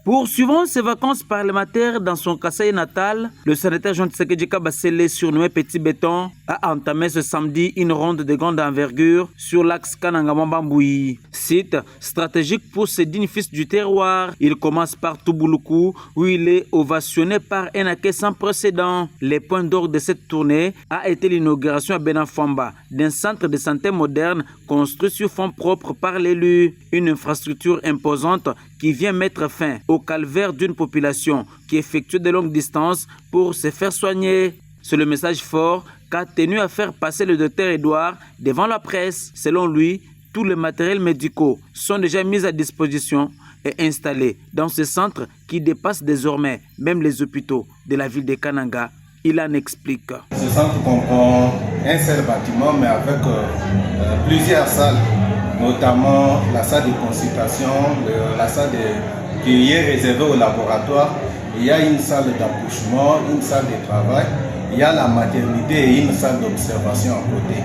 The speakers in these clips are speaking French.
Poursuivant ses vacances parlementaires dans son Kasaï natal, le sénateur Jean Tshisekedi Kabasele, surnommé Petit Béton, a entamé ce samedi une ronde de grande envergure sur l'axe Kananga-Mambamboui. Site stratégique pour ces dignes fils du terroir. Il commence par Toubouloukou, où il est ovationné par un accueil sans précédent. Les points d'orgue de cette tournée a été l'inauguration à Benafamba d'un centre de santé moderne construit sur fonds propres par l'élu. Une infrastructure imposante qui vient mettre fin au calvaire d'une population qui effectue de longues distances pour se faire soigner. C'est le message fort qu'a tenu à faire passer le docteur Edouard devant la presse. Selon lui, tous les matériels médicaux sont déjà mis à disposition et installés dans ce centre qui dépasse désormais même les hôpitaux de la ville de Kananga. Il en explique. Ce centre comprend un seul bâtiment mais avec plusieurs salles, notamment la salle de consultation, la salle qui est réservée au laboratoire. Il y a une salle d'accouchement, une salle de travail, il y a la maternité et une salle d'observation à côté.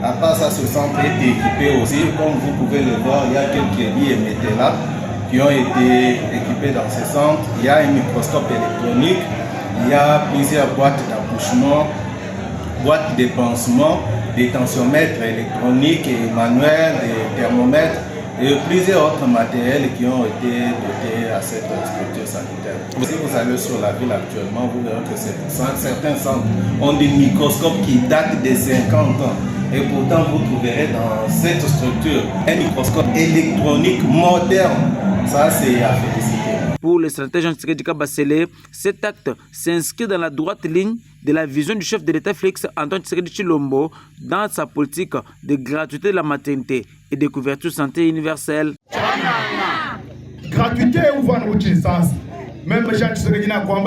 À part ça, ce centre est équipé aussi, comme vous pouvez le voir, il y a quelques lits et métellats qui ont été équipés dans ce centre. Il y a un microscope électronique, il y a plusieurs boîtes d'accouchement, boîtes de pansement, des tensiomètres électroniques et manuels, des thermomètres et plusieurs autres matériels qui ont été dotés à cette structure sanitaire. Si vous allez sur la ville actuellement, vous verrez que certains centres ont des microscopes qui datent de 50 ans. Et pourtant, vous trouverez dans cette structure un microscope électronique moderne. Ça, c'est à féliciter. Pour le sénateur Jean Tshisekedi Kabasele, cet acte s'inscrit dans la droite ligne de la vision du chef de l'État Félix Antoine Tshisekedi Tshilombo dans sa politique de gratuité de la maternité et de couverture santé universelle. Gratuité ou même Jean Tshisekedi n'a pas.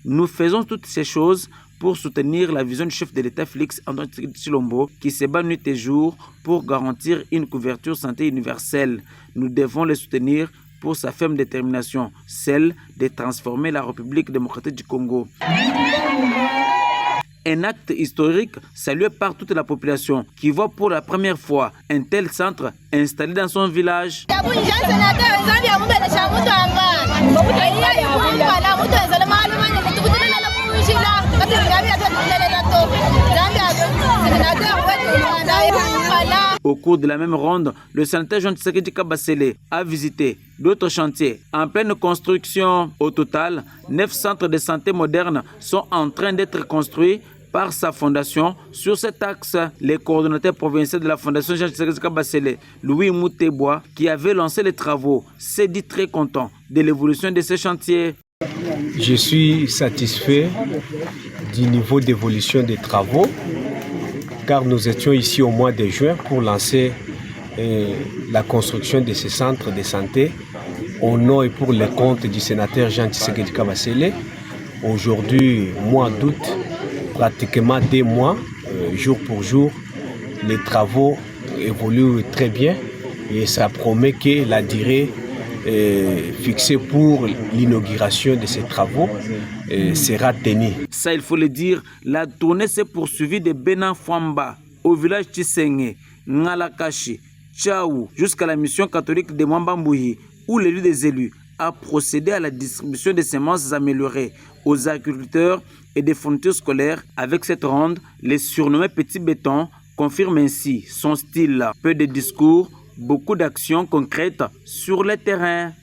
Nous faisons toutes ces choses pour soutenir la vision du chef de l'État Félix Antoine Tshisekedi Tshilombo qui se bat nuit et jour pour garantir une couverture santé universelle. Nous devons les soutenir pour sa ferme détermination, celle de transformer la République démocratique du Congo. Un acte historique salué par toute la population qui voit pour la première fois un tel centre installé dans son village. Au cours de la même ronde, le sénateur Jean Tshisekedi Kabasele a visité d'autres chantiers en pleine construction. Au total, 9 centres de santé modernes sont en train d'être construits par sa fondation sur cet axe. Les coordonnateurs provinciaux de la fondation Jean Tshisekedi Kabasele, Louis Moutebois, qui avait lancé les travaux, s'est dit très content de l'évolution de ces chantiers. Je suis satisfait du niveau d'évolution des travaux car nous étions ici au mois de juin pour lancer la construction de ces centres de santé au nom et pour le compte du sénateur Jean Tshisekedi Kabasele. Aujourd'hui, mois d'août, pratiquement 2 mois, jour pour jour, les travaux évoluent très bien et ça promet que la durée fixée pour l'inauguration de ces travaux sera tenue. Ça, il faut le dire, la tournée s'est poursuivie de Benafamba au village Tshisenge, Ngalakashi, Tchaou, jusqu'à la mission catholique de Mambamboui, où l'élu des élus a procédé à la distribution de semences améliorées aux agriculteurs et des fournitures scolaires. Avec cette ronde, les surnommés Petit Béton confirment ainsi son style. Peu de discours, beaucoup d'actions concrètes sur le terrain.